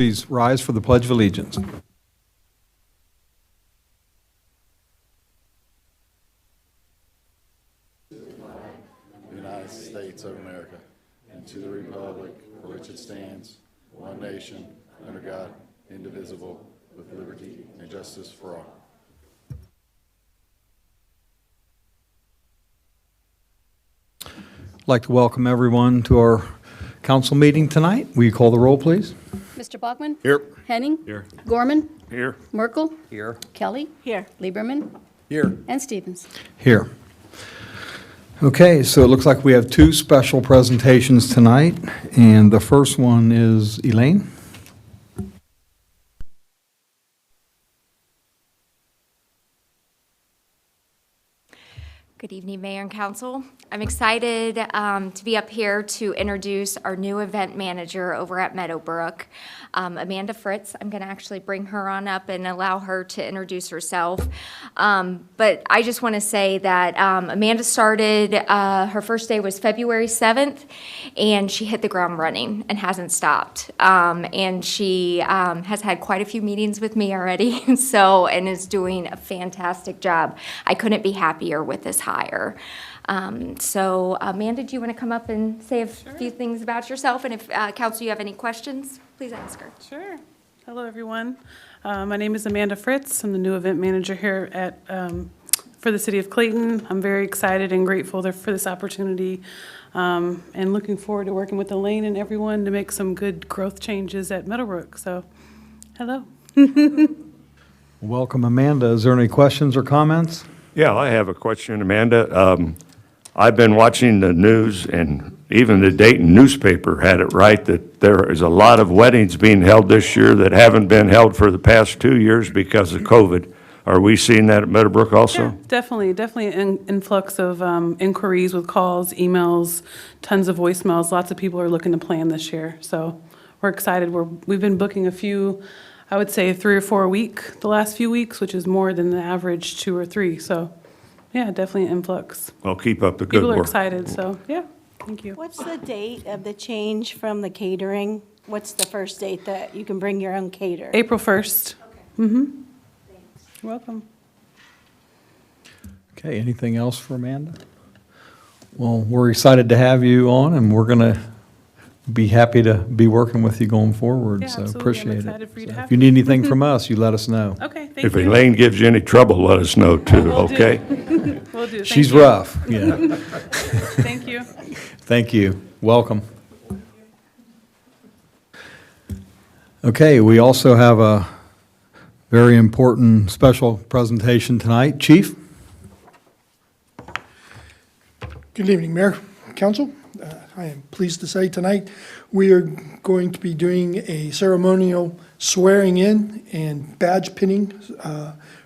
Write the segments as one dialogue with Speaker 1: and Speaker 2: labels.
Speaker 1: Please rise for the Pledge of Allegiance.
Speaker 2: United States of America, and to the republic for which it stands, one nation, under God, indivisible, with liberty and justice for all.
Speaker 1: I'd like to welcome everyone to our council meeting tonight. Will you call the roll, please?
Speaker 3: Mr. Bachman?
Speaker 4: Here.
Speaker 3: Henning?
Speaker 4: Here.
Speaker 3: Gorman?
Speaker 4: Here.
Speaker 3: Merkel?
Speaker 4: Here.
Speaker 3: Kelly? Here. Lieberman?
Speaker 4: Here.
Speaker 3: And Stevens.
Speaker 1: Here. Okay, so it looks like we have two special presentations tonight, and the first one is Elaine.
Speaker 5: Good evening, Mayor and Council. I'm excited to be up here to introduce our new event manager over at Meadowbrook, Amanda Fritz. I'm going to actually bring her on up and allow her to introduce herself. But I just want to say that Amanda started, her first day was February 7th, and she hit the ground running and hasn't stopped. And she has had quite a few meetings with me already, and is doing a fantastic job. I couldn't be happier with this hire. So Amanda, do you want to come up and say a few things about yourself? And if Council, you have any questions, please ask her.
Speaker 6: Sure. Hello, everyone. My name is Amanda Fritz. I'm the new event manager here at for the City of Clayton. I'm very excited and grateful for this opportunity, and looking forward to working with Elaine and everyone to make some good growth changes at Meadowbrook. So, hello.
Speaker 1: Welcome, Amanda. Is there any questions or comments?
Speaker 4: Yeah, I have a question, Amanda. I've been watching the news, and even the Dayton newspaper had it right that there is a lot of weddings being held this year that haven't been held for the past 2 years because of COVID. Are we seeing that at Meadowbrook also?
Speaker 6: Yeah, definitely an influx of inquiries with calls, emails, tons of voicemails. Lots of people are looking to plan this year. So we're excited. We've been booking a few, I would say 3 or 4 a week the last few weeks, which is more than the average 2 or 3. So, yeah, definitely an influx.
Speaker 4: Well, keep up the good work.
Speaker 6: People are excited, so, yeah, thank you.
Speaker 7: What's the date of the change from the catering? What's the first date that you can bring your own caterer?
Speaker 6: April 1st. Mm-hmm. You're welcome.
Speaker 1: Okay, anything else for Amanda? Well, we're excited to have you on, and we're going to be happy to be working with you going forward,
Speaker 6: Yeah,
Speaker 1: so
Speaker 6: absolutely. I'm
Speaker 1: appreciate
Speaker 6: excited
Speaker 1: it.
Speaker 6: for you to
Speaker 1: So
Speaker 6: have
Speaker 1: if you
Speaker 6: me.
Speaker 1: need anything from us, you let us know.
Speaker 6: Okay, thank
Speaker 4: If
Speaker 6: you.
Speaker 4: Elaine gives you any trouble, let us know too,
Speaker 6: Will do.
Speaker 4: okay?
Speaker 6: Will do. Thank
Speaker 1: She's
Speaker 6: you.
Speaker 1: rough, yeah.
Speaker 6: Thank you.
Speaker 1: Thank you. Welcome. Okay, we also have a very important special presentation tonight. Chief?
Speaker 8: Good evening, Mayor, Council. I am pleased to say tonight we are going to be doing a ceremonial swearing in and badge pinning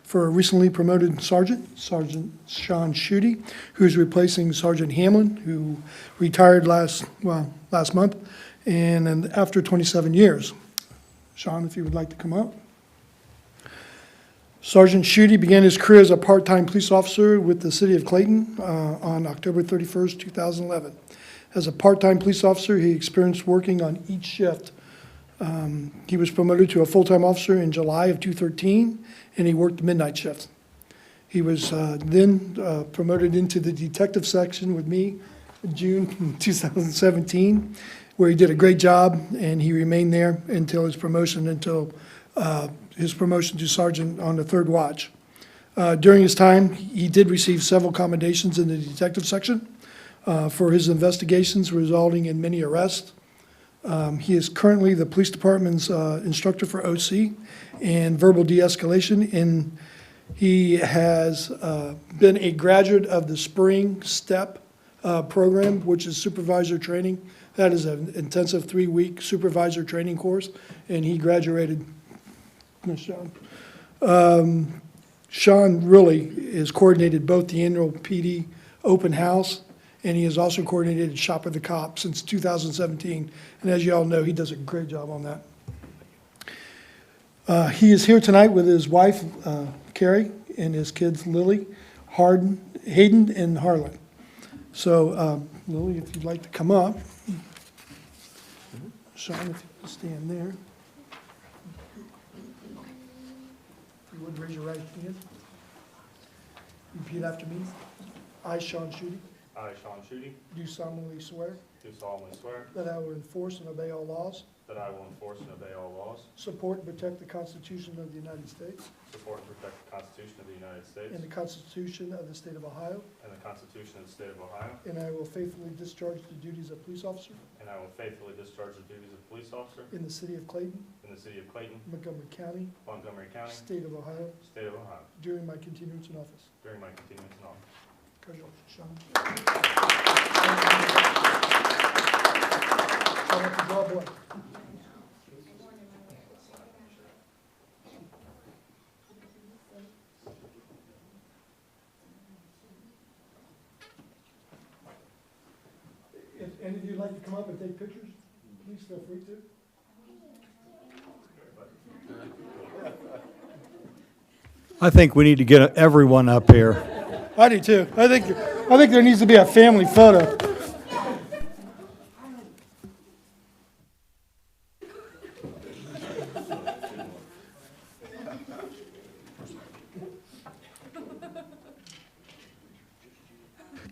Speaker 8: for a recently promoted Sergeant Sean Schutte, who's replacing Sergeant Hamlin, who retired last month, and after 27 years. Sean, if you would like to come up. Sergeant Schutte began his career as a part-time police officer with the City of Clayton on October 31st, 2011. As a part-time police officer, he experienced working on each shift. He was promoted to a full-time officer in July of 2013, and he worked the midnight shift. He was then promoted into the detective section with me in June 2017, where he did a great job, and he remained there until his promotion to sergeant on the third watch. During his time, he did receive several commendations in the detective section for his investigations resulting in many arrests. He is currently the police department's instructor for OC and verbal de-escalation, and he has been a graduate of the Spring STEP program, which is supervisor training. That is an intensive 3-week supervisor training course, and he graduated. Sean really has coordinated both the annual PD open house, and he has also coordinated Shop with the Cop since 2017. And as you all know, he does a great job on that. He is here tonight with his wife, Carrie, and his kids, Lily, Hayden, and Harlan. So, Lily, if you'd like to come up. Sean, if you can stand there. Raise your right hand. Repeat after me. I, Sean Schutte,
Speaker 9: I, Sean Schutte,
Speaker 8: do solemnly swear
Speaker 9: do solemnly swear
Speaker 8: that I will enforce and obey all laws,
Speaker 9: that I will enforce and obey all laws,
Speaker 8: support and protect the Constitution of the United States
Speaker 9: support and protect the Constitution of the United States
Speaker 8: and the Constitution of the State of Ohio,
Speaker 9: and the Constitution of the State of Ohio,
Speaker 8: and I will faithfully discharge the duties of police officer
Speaker 9: and I will faithfully discharge the duties of police officer
Speaker 8: in the city of Clayton,
Speaker 9: in the city of Clayton,
Speaker 8: Montgomery County,
Speaker 9: Montgomery County,
Speaker 8: State of Ohio,
Speaker 9: State of Ohio,
Speaker 8: during my continuance in office.
Speaker 9: during my continuance in office.
Speaker 8: Congratulations, Sean. I'll have to draw a blank. If any of you would like to come up and take pictures, please feel free to.
Speaker 1: I think we need to get everyone up here.
Speaker 8: I do too. I think there needs to be a family photo.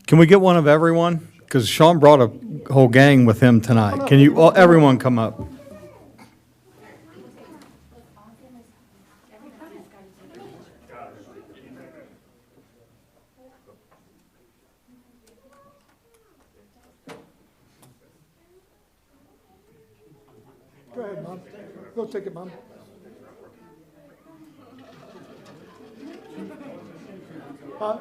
Speaker 1: Can we get one of everyone? Because Sean brought a whole gang with him tonight. Can you, well, everyone come up?
Speaker 8: Go ahead, Mom. Go take it, Mom. Huh?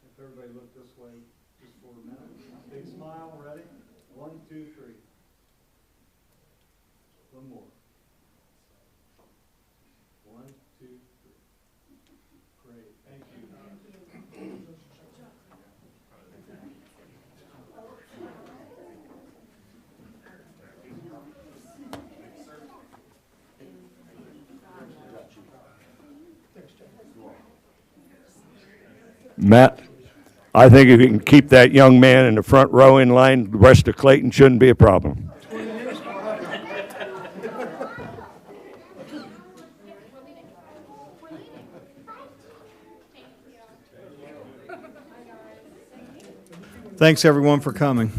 Speaker 1: If everybody look this way just for a minute. Big smile, ready? 1, 2, 3. One more. 1, 2, 3. Great, thank you.
Speaker 4: Matt, I think if you can keep that young man in the front row in line, the rest of Clayton shouldn't be a problem.
Speaker 1: Thanks, everyone, for coming.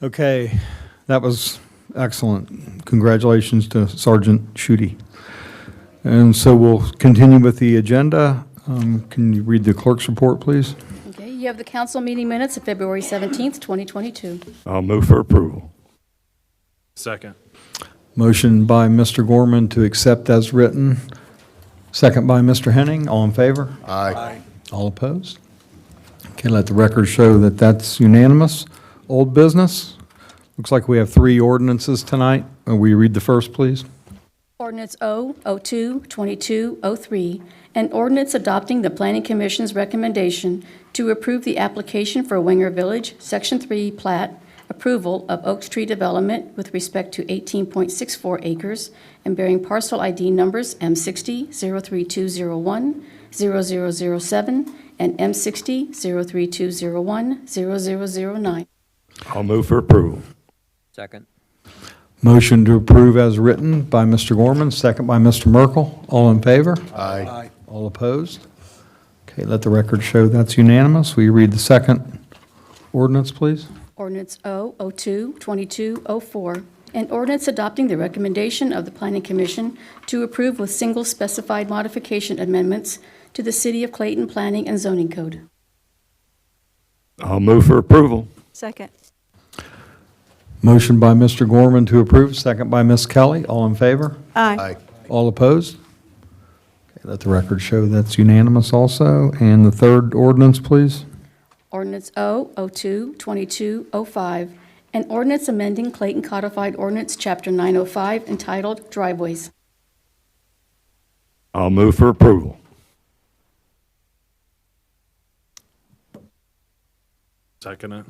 Speaker 1: Okay, that was excellent. Congratulations to Sergeant Schutte. And so we'll continue with the agenda. Can you read the clerk's report, please?
Speaker 3: Okay, you have the council meeting minutes of February 17th, 2022.
Speaker 4: I'll move for approval.
Speaker 9: Second.
Speaker 1: Motion by Mr. Gorman to accept as written. Second by Mr. Henning. All in favor?
Speaker 2: Aye.
Speaker 1: All opposed? Okay, let the record show that that's unanimous. Old business. Looks like we have 3 ordinances tonight. Will you read the first, please?
Speaker 3: Ordinance O-02-2203, an ordinance adopting the Planning Commission's recommendation to approve the application for Winger Village, Section 3 plat, approval of Oak Street development with respect to 18.64 acres and bearing parcel ID numbers M60 03201 0007 and M60 03201 0009.
Speaker 4: I'll move for approval.
Speaker 10: Second.
Speaker 1: Motion to approve as written by Mr. Gorman, second by Mr. Merkel. All in favor?
Speaker 2: Aye.
Speaker 1: All opposed? Okay, let the record show that's unanimous. Will you read the second ordinance, please?
Speaker 3: Ordinance O-02-2204, an ordinance adopting the recommendation of the Planning Commission to approve with single specified modification amendments to the City of Clayton Planning and Zoning Code.
Speaker 4: I'll move for approval.
Speaker 7: Second.
Speaker 1: Motion by Mr. Gorman to approve, second by Ms. Kelly. All in favor?
Speaker 7: Aye.
Speaker 1: All opposed? Okay, Let the record show that's unanimous also. And the third ordinance, please.
Speaker 3: Ordinance O-02-2205, an ordinance amending Clayton Codified Ordinance, Chapter 905, entitled Driveways.
Speaker 4: I'll move for approval.
Speaker 9: Second it.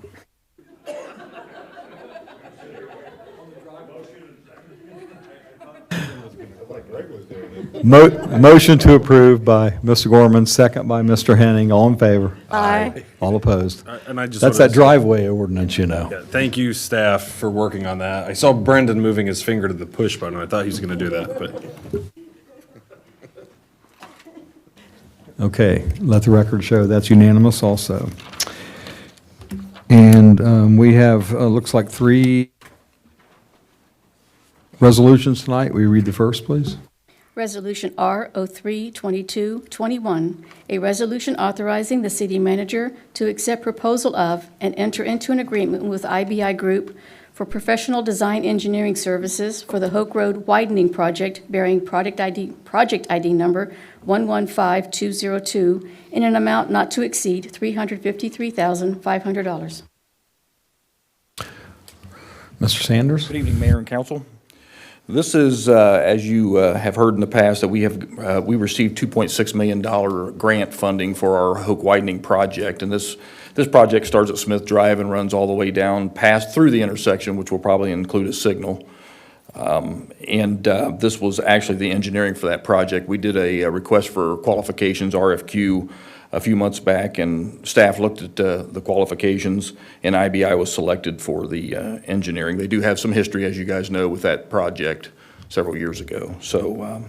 Speaker 1: Motion to approve by Mr. Gorman, second by Mr. Henning. All in favor?
Speaker 7: Aye.
Speaker 1: All opposed?
Speaker 9: And I just
Speaker 1: That's
Speaker 9: wanted
Speaker 1: that
Speaker 9: to-
Speaker 1: driveway ordinance, you know.
Speaker 9: Yeah, thank you, staff, for working on that. I saw Brendan moving his finger to the push button. I thought he was going to do that, but
Speaker 1: Okay, let the record show that's unanimous also. And we have, looks like 3 resolutions tonight. Will you read the first, please?
Speaker 3: Resolution R-03-2221, a resolution authorizing the city manager to accept proposal of and enter into an agreement with IBI Group for professional design engineering services for the Hoke Road widening project bearing project ID number 115202 in an amount not to exceed $353,500.
Speaker 1: Mr. Sanders?
Speaker 10: Good evening, Mayor and Council. This is, as you have heard in the past, that we received $2.6 million grant funding for our Hoke widening project. And this project starts at Smith Drive and runs all the way down past through the intersection, which will probably include a signal. This was actually the engineering for that project. We did a request for qualifications, RFQ, a few months back, and staff looked at the qualifications, and IBI was selected for the engineering. They do have some history, as you guys know, with that project several years ago. So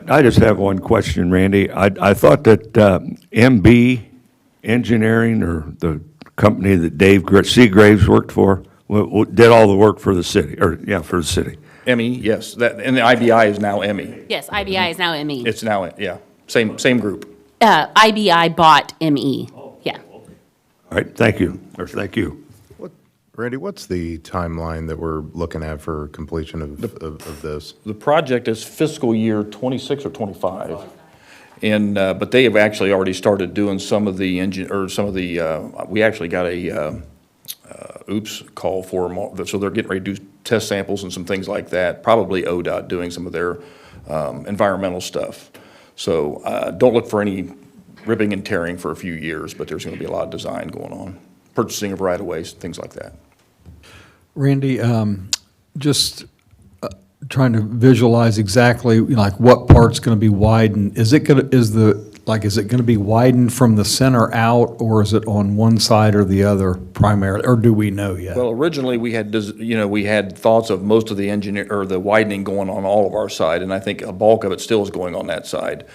Speaker 4: I just have one question, Randy. I thought that MB Engineering, or the company that Dave Seagraves worked for, did all the work for the city, for the city.
Speaker 10: ME, yes, and the IBI is now ME.
Speaker 11: Yes, IBI is now ME.
Speaker 10: It's now, yeah, same group.
Speaker 11: IBI bought ME, yeah.
Speaker 4: All right, thank you, or thank you.
Speaker 12: Randy, what's the timeline that we're looking at for completion of this?
Speaker 10: The project is fiscal year 26 or 25. And, but they have actually already started doing some of the we actually got a, call for them, so they're getting ready to do test samples and some things like that, probably ODOT doing some of their environmental stuff. So don't look for any ripping and tearing for a few years, but there's going to be a lot of design going on, purchasing of right-of-ways, things like that.
Speaker 1: Randy, just trying to visualize exactly like what part's going to be widened. Is it going to be widened from the center out, or is it on one side or the other primarily, or do we know yet?
Speaker 10: Well, originally we had, we had thoughts of most of the the widening going on all of our side, and I think a bulk of it still is going on that side.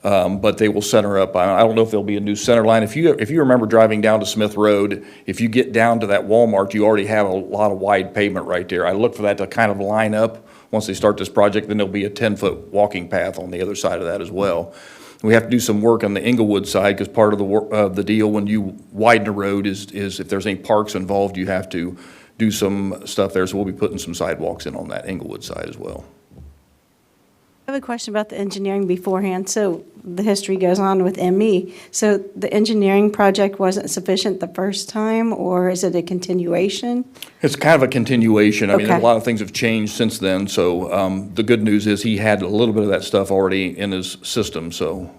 Speaker 10: But they will center up. I don't know if there'll be a new center line. If you remember driving down to Smith Road, if you get down to that Walmart, you already have a lot of wide pavement right there. I look for that to kind of line up once they start this project. Then there'll be a 10-foot walking path on the other side of that as well. We have to do some work on the Inglewood side, because part of the deal when you widen a road is if there's any parks involved, you have to do some stuff there. So we'll be putting some sidewalks in on that Inglewood side as well.
Speaker 7: I have a question about the engineering beforehand. So the history goes on with ME. So the engineering project wasn't sufficient the first time, or is it a continuation?
Speaker 10: It's kind of a continuation. I mean, a
Speaker 7: Okay.
Speaker 10: lot of things have changed since then. So the good news is he had a little bit of that stuff already in his system, so.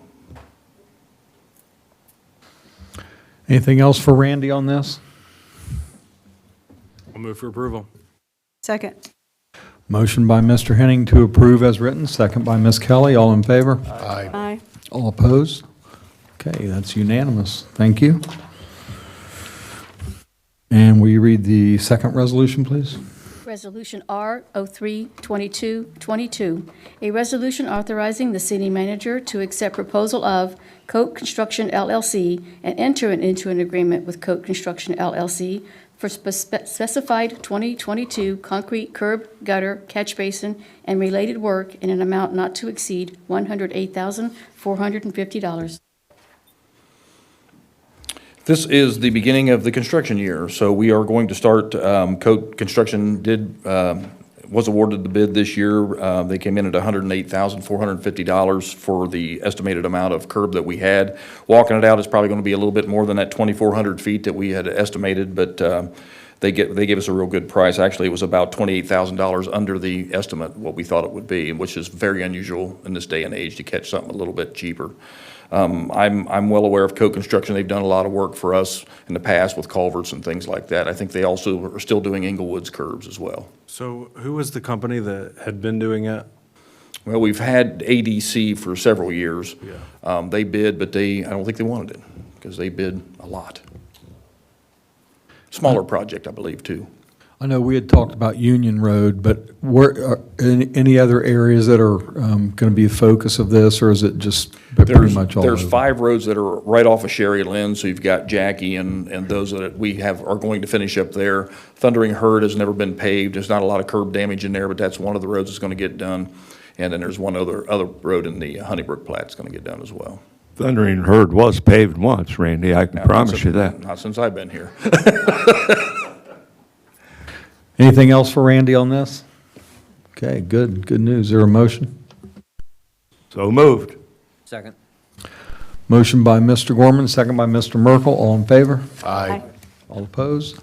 Speaker 1: Anything else for Randy on this?
Speaker 9: I'll move for approval.
Speaker 7: Second.
Speaker 1: Motion by Mr. Henning to approve as written, second by Ms. Kelly. All in favor?
Speaker 12: Aye.
Speaker 7: Aye.
Speaker 1: All opposed? Okay, that's unanimous. Thank you. And will you read the second resolution, please?
Speaker 3: Resolution R-03-2222, a resolution authorizing the city manager to accept proposal of Coat Construction LLC and enter into an agreement with Coat Construction LLC for specified 2022 concrete curb, gutter, catch basin, and related work in an amount not to exceed $108,450.
Speaker 10: This is the beginning of the construction year, so we are going to start, Coat Construction was awarded the bid this year. They came in at $108,450 for the estimated amount of curb that we had. Walking it out is probably going to be a little bit more than that 2,400 feet that we had estimated, but they gave us a real good price. Actually, it was about $28,000 under the estimate, what we thought it would be, which is very unusual in this day and age to catch something a little bit cheaper. I'm well aware of Co-Construction. They've done a lot of work for us in the past with culverts and things like that. I think they also are still doing Inglewood's curbs as well.
Speaker 9: So who was the company that had been doing it?
Speaker 10: Well, we've had ADC for several years.
Speaker 9: Yeah.
Speaker 10: They bid, but I don't think they wanted it because they bid a lot. Smaller project, I believe, too.
Speaker 1: I know we had talked about Union Road, but where, any other areas that are going to be a focus of this, or is it just pretty much all over?
Speaker 10: There's 5 roads that are right off of Sherry Lynn, so you've got Jackie and those that are going to finish up there. Thundering Herd has never been paved. There's not a lot of curb damage in there, but that's one of the roads that's going to get done. And then there's one other road in the Honeybrook Plat that's going to get done as well.
Speaker 4: Thundering Herd was paved once, Randy, I can promise you that.
Speaker 10: Not since I've been here.
Speaker 1: Anything else for Randy on this? Okay, good news. Is there a motion?
Speaker 4: So moved.
Speaker 13: Second.
Speaker 1: Motion by Mr. Gorman, second by Mr. Merkel. All in favor?
Speaker 2: Aye.
Speaker 1: All opposed?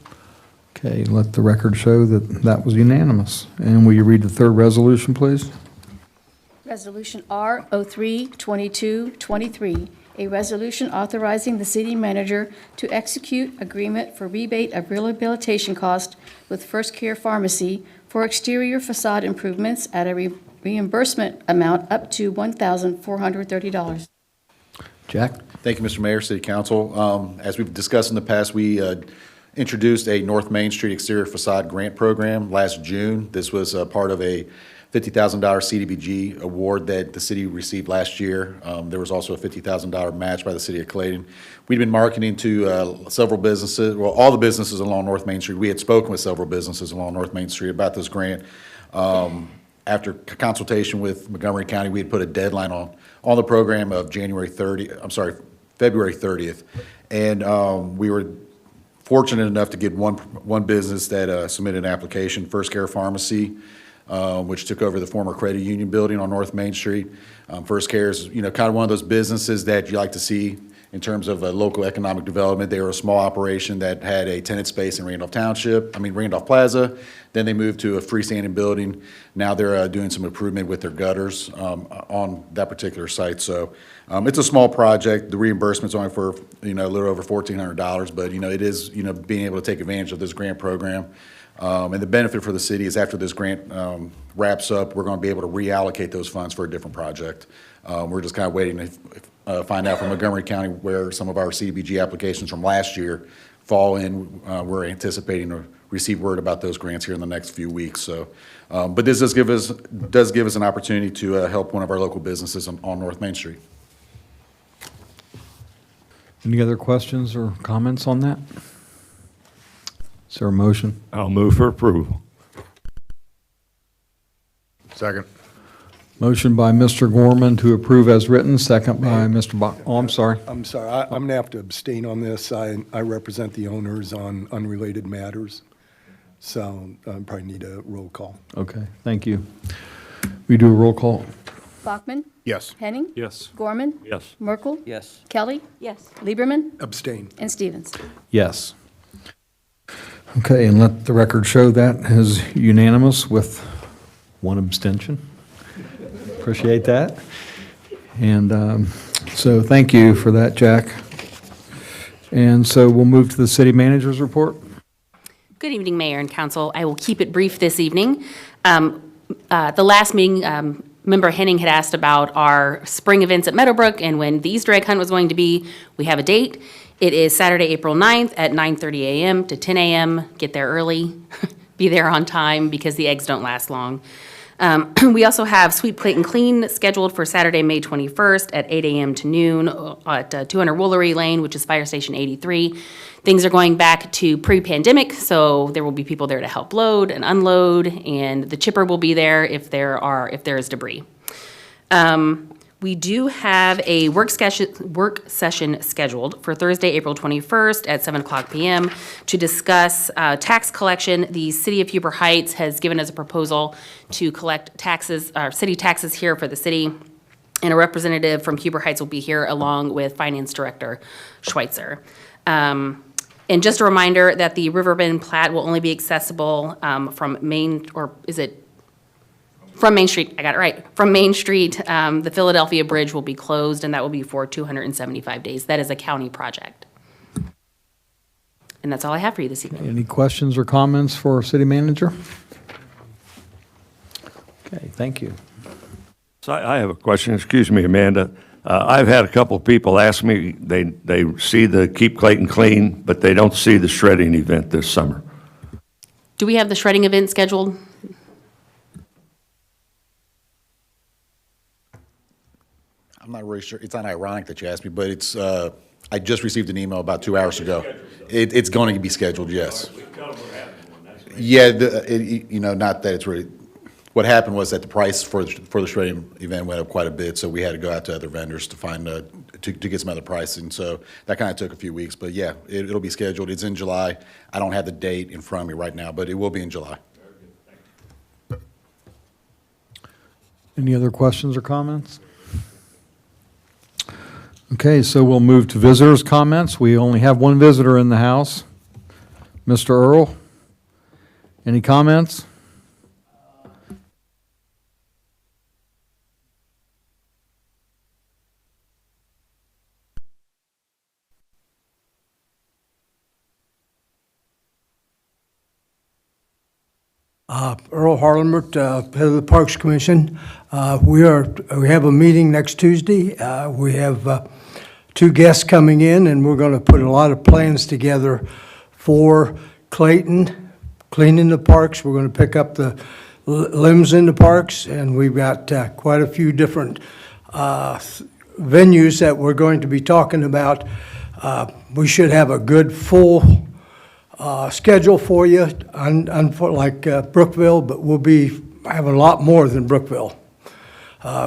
Speaker 1: Okay, let the record show that that was unanimous. And will you read the third resolution, please?
Speaker 3: Resolution R 03-2223, a resolution authorizing the city manager to execute agreement for rebate of rehabilitation cost with First Care Pharmacy for exterior facade improvements at a reimbursement amount up to $1,430.
Speaker 1: Jack?
Speaker 2: Thank you, Mr. Mayor, City Council. As we've discussed in the past, we introduced a North Main Street exterior facade grant program last June. This was part of a $50,000 CDBG award that the city received last year. There was also a $50,000 match by the city of Clayton. We'd been marketing to several businesses, well, all the businesses along North Main Street. We had spoken with several businesses along North Main Street about this grant. After consultation with Montgomery County, we had put a deadline on the program of February 30th. And we were fortunate enough to get one business that submitted an application, First Care Pharmacy, which took over the former credit union building on North Main Street. First Care is, kind of one of those businesses that you like to see in terms of local economic development. They were a small operation that had a tenant space in Randolph Plaza. Then they moved to a freestanding building. Now they're doing some improvement with their gutters on that particular site. So it's a small project. The reimbursement's only for, a little over $1,400, but, it is, being able to take advantage of this grant program. And the benefit for the city is after this grant wraps up, we're going to be able to reallocate those funds for a different project. We're just kind of waiting to find out from Montgomery County where some of our CDBG applications from last year fall in. We're anticipating to receive word about those grants here in the next few weeks. So, but this does give us an opportunity to help one of our local businesses on North Main Street.
Speaker 1: Any other questions or comments on that? Is there a motion?
Speaker 4: I'll move for approval.
Speaker 12: Second.
Speaker 1: Motion by Mr. Gorman to approve as written, second by Mr. Oh, I'm sorry.
Speaker 14: I'm sorry, I'm going to have to abstain on this. I represent the owners on unrelated matters, so I probably need a roll call.
Speaker 1: Okay, thank you. We do a roll call.
Speaker 3: Bachman?
Speaker 12: Yes.
Speaker 3: Henning?
Speaker 9: Yes.
Speaker 3: Gorman?
Speaker 4: Yes.
Speaker 3: Merkel?
Speaker 13: Yes.
Speaker 3: Kelly?
Speaker 7: Yes.
Speaker 3: Lieberman?
Speaker 14: Abstain.
Speaker 3: And Stevens.
Speaker 1: Yes. Okay, and let the record show that is unanimous with one abstention. Appreciate that. And so thank you for that, Jack. And so we'll move to the city manager's report.
Speaker 11: Good evening, Mayor and Council. I will keep it brief this evening. The last meeting, Member Henning had asked about our spring events at Meadowbrook and when the Easter egg hunt was going to be. We have a date. It is Saturday, April 9th at 9:30 a.m. to 10 a.m. Get there early, be there on time because the eggs don't last long. We also have Sweet Clayton Clean scheduled for Saturday, May 21st at 8 a.m. to noon at 200 Woolery Lane, which is Fire Station 83. Things are going back to pre-pandemic, so there will be people there to help load and unload, and the chipper will be there if there is debris. We do have a work session scheduled for Thursday, April 21st at 7:00 PM to discuss tax collection. The City of Huber Heights has given us a proposal to collect taxes, city taxes here for the city, and a representative from Huber Heights will be here along with Finance Director Schweitzer. And just a reminder that the Riverbend plat will only be accessible from Main, or is it? From Main Street, I got it right. From Main Street, the Philadelphia Bridge will be closed, and that will be for 275 days. That is a county project. And that's all I have for you this evening.
Speaker 1: Any questions or comments for City Manager? Okay, thank you.
Speaker 4: So I have a question, excuse me, Amanda. I've had a couple of people ask me, they see the Keep Clayton Clean, but they don't see the shredding event this summer.
Speaker 11: Do we have the shredding event scheduled?
Speaker 2: I'm not really sure. It's not ironic that you asked me, but it's, I just received an email about 2 hours ago. It's going to be scheduled, yes. Yeah, not that it's really, what happened was that the price for the shredding event went up quite a bit, so we had to go out to other vendors to find, to get some other pricing. So that kind of took a few weeks, but yeah, it'll be scheduled. It's in July. I don't have the date in front of me right now, but it will be in July.
Speaker 1: Any other questions or comments? Okay, so we'll move to visitors' comments. We only have one visitor in the house, Mr. Earl. Any comments?
Speaker 13: Earl Harlemert, head of the Parks Commission. We have a meeting next Tuesday. We have 2 guests coming in, and we're going to put a lot of plans together for Clayton, cleaning the parks. We're going to pick up the limbs in the parks, and we've got quite a few different venues that we're going to be talking about. We should have a good full schedule for you, like Brookville, but we'll be having a lot more than Brookville.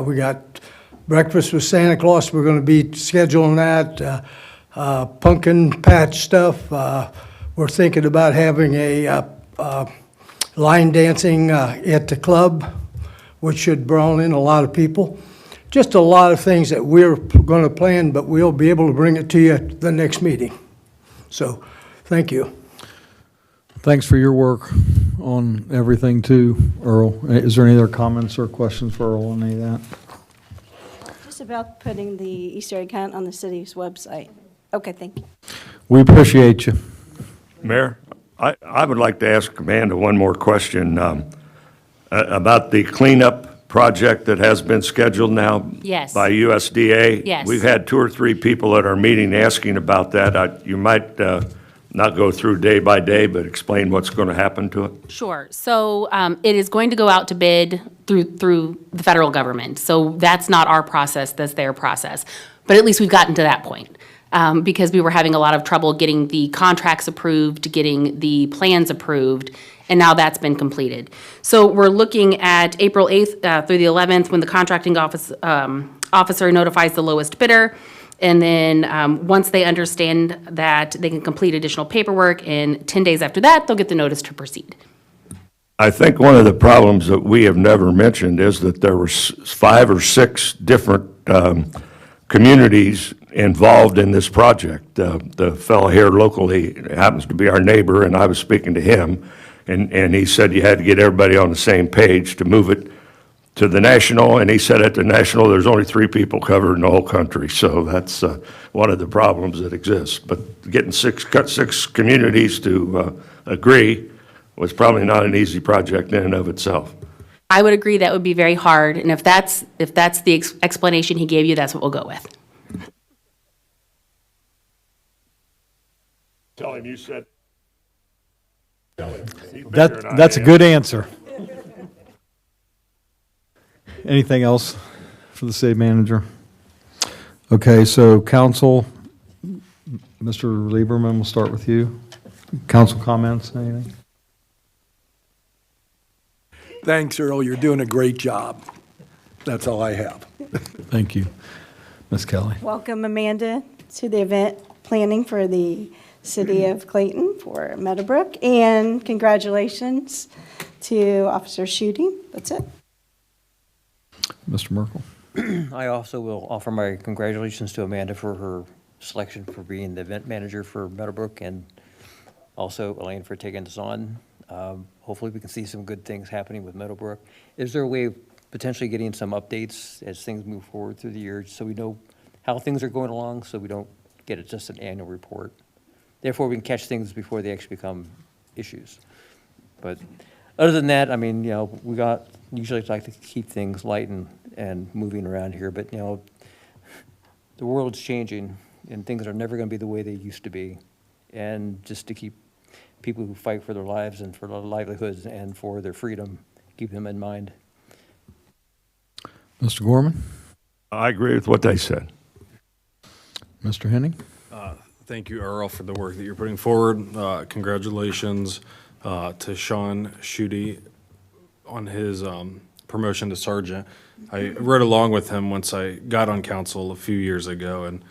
Speaker 13: We got breakfast with Santa Claus. We're going to be scheduling that. Pumpkin patch stuff. We're thinking about having a line dancing at the club, which should draw in a lot of people. Just a lot of things that we're going to plan, but we'll be able to bring it to you at the next meeting. So, thank you.
Speaker 1: Thanks for your work on everything too, Earl. Is there any other comments or questions for Earl on any of that?
Speaker 7: Just about putting the Easter egg hunt on the city's website. Okay, thank you.
Speaker 1: We appreciate you.
Speaker 4: Mayor, I would like to ask Amanda one more question about the cleanup project that has been scheduled now
Speaker 11: Yes.
Speaker 4: by USDA.
Speaker 11: Yes.
Speaker 4: We've had 2 or 3 people at our meeting asking about that. You might not go through day by day, but explain what's going to happen to it.
Speaker 11: Sure. So it is going to go out to bid through the federal government. So that's not our process, that's their process. But at least we've gotten to that point because we were having a lot of trouble getting the contracts approved, getting the plans approved, and now that's been completed. So we're looking at April 8th through the 11th when the contracting officer notifies the lowest bidder. And then once they understand that they can complete additional paperwork, and 10 days after that, they'll get the notice to proceed.
Speaker 4: I think one of the problems that we have never mentioned is that there were 5 or 6 different communities involved in this project. The fellow here locally happens to be our neighbor, and I was speaking to him, and he said you had to get everybody on the same page to move it to the national, and he said at the national, there's only 3 people covered in the whole country, so that's one of the problems that exists. But getting 6 communities to agree was probably not an easy project in and of itself.
Speaker 11: I would agree that would be very hard, and if that's the explanation he gave you, that's what we'll go with.
Speaker 4: Tell him you said.
Speaker 1: That's a good answer. Anything else for the city manager? Okay, so council, Mr. Lieberman, we'll start with you. Council comments, anything?
Speaker 14: Thanks, Earl. You're doing a great job. That's all I have.
Speaker 1: Thank you. Ms. Kelly?
Speaker 7: Welcome, Amanda, to the event planning for the city of Clayton for Meadowbrook, and congratulations to Officer Schutte. That's it.
Speaker 1: Mr. Merkel?
Speaker 15: I also will offer my congratulations to Amanda for her selection for being the event manager for Meadowbrook, and also Elaine for taking this on. Hopefully we can see some good things happening with Meadowbrook. Is there a way of potentially getting some updates as things move forward through the year, so we know how things are going along, so we don't get it just an annual report? Therefore, we can catch things before they actually become issues. But other than that, I mean, usually like to keep things light and moving around here, but, the world's changing, and things are never going to be the way they used to be. And just to keep people who fight for their lives and for their livelihoods and for their freedom, keep them in mind.
Speaker 1: Mr. Gorman?
Speaker 4: I agree with what they said.
Speaker 1: Mr. Henning?
Speaker 9: Thank you, Earl, for the work that you're putting forward. Congratulations to Sean Schutte on his promotion to sergeant. I rode along with him once I got on council a few years ago, and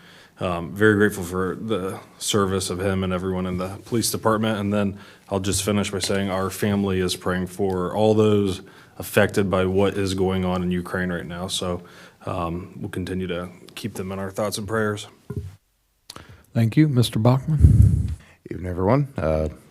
Speaker 9: very grateful for the service of him and everyone in the police department. And then I'll just finish by saying our family is praying for all those affected by what is going on in Ukraine right now. So we'll continue to keep them in our thoughts and prayers.
Speaker 1: Thank you. Mr. Bachman?
Speaker 12: Evening, everyone.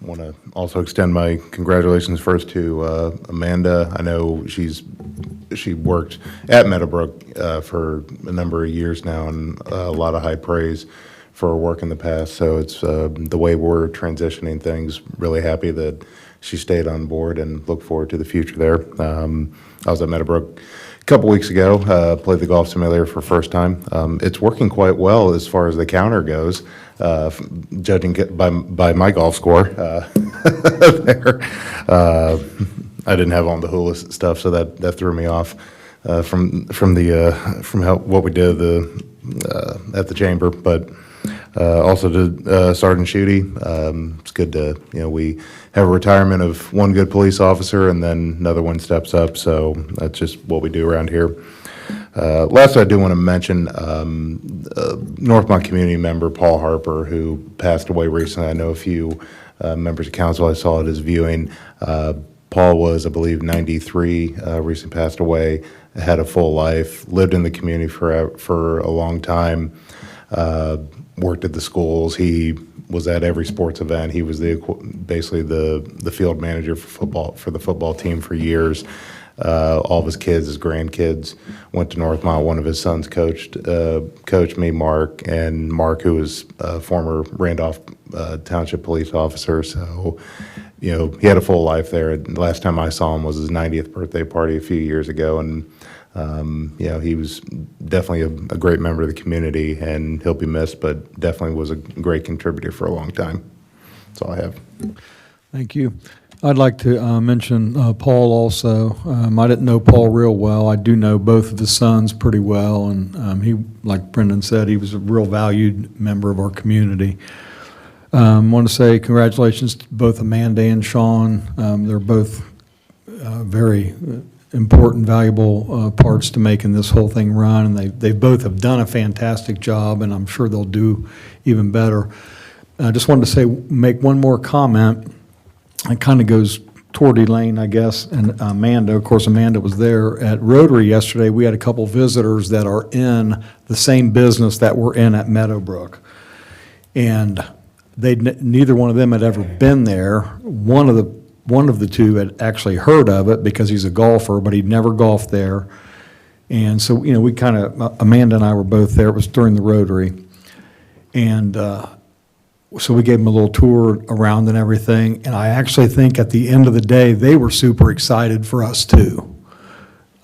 Speaker 12: Want to also extend my congratulations first to Amanda. I know she worked at Meadowbrook for a number of years now, and a lot of high praise for her work in the past. So it's the way we're transitioning things. Really happy that she stayed on board and look forward to the future there. I was at Meadowbrook a couple weeks ago, played the golf simulator for the first time. It's working quite well as far as the counter goes, judging by my golf score there. I didn't have on the hula stuff, so that threw me off from what we did at the chamber. But also to Sergeant Schutte, it's good to we have a retirement of one good police officer, and then another one steps up. So that's just what we do around here. Last, I do want to mention Northmont community member Paul Harper, who passed away recently. I know a few members of council I saw at his viewing. Paul was, I believe, 93, recently passed away, had a full life, lived in the community for a long time, worked at the schools. He was at every sports event. He was basically the field manager for the football team for years. All of his kids, his grandkids, went to Northmont. One of his sons coached me, Mark, and Mark, who was a former Randolph Township police officer. So, he had a full life there. The last time I saw him was his 90th birthday party a few years ago, and he was definitely a great member of the community, and he'll be missed, but definitely was a great contributor for a long time. That's all I have. Thank you.
Speaker 1: I'd like to mention Paul also. I didn't know Paul real well. I do know both of his sons pretty well, and he, like Brendan said, he was a real valued member of our community. Want to say congratulations to both Amanda and Sean. They're both very important, valuable parts to making this whole thing run, and they both have done a fantastic job, and I'm sure they'll do even better. I just wanted to make one more comment. It kind of goes toward Elaine, I guess, and Amanda. Of course, Amanda was there at Rotary yesterday. We had a couple visitors that are in the same business that we're in at Meadowbrook, and neither one of them had ever been there. One of the two had actually heard of it because he's a golfer, but he'd never golfed there. And so, we kind of, Amanda and I were both there. It was during the Rotary. And so we gave them a little tour around and everything. And I actually think at the end of the day, they were super excited for us too.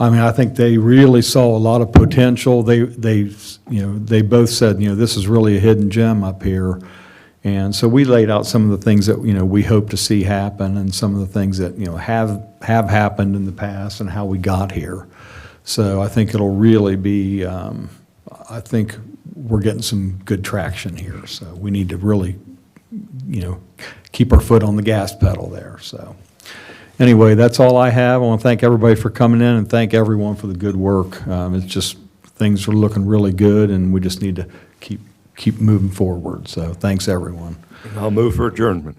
Speaker 1: I mean, I think they really saw a lot of potential. They both said, this is really a hidden gem up here. And so we laid out some of the things that, we hope to see happen, and some of the things that, have happened in the past and how we got here. So I think it'll really be, I think we're getting some good traction here. So we need to really, keep our foot on the gas pedal there. So Anyway, that's all I have. I want to thank everybody for coming in and thank everyone for the good work. It's just, things are looking really good, and we just need to keep moving forward. So thanks, everyone.
Speaker 4: I'll move for adjournment.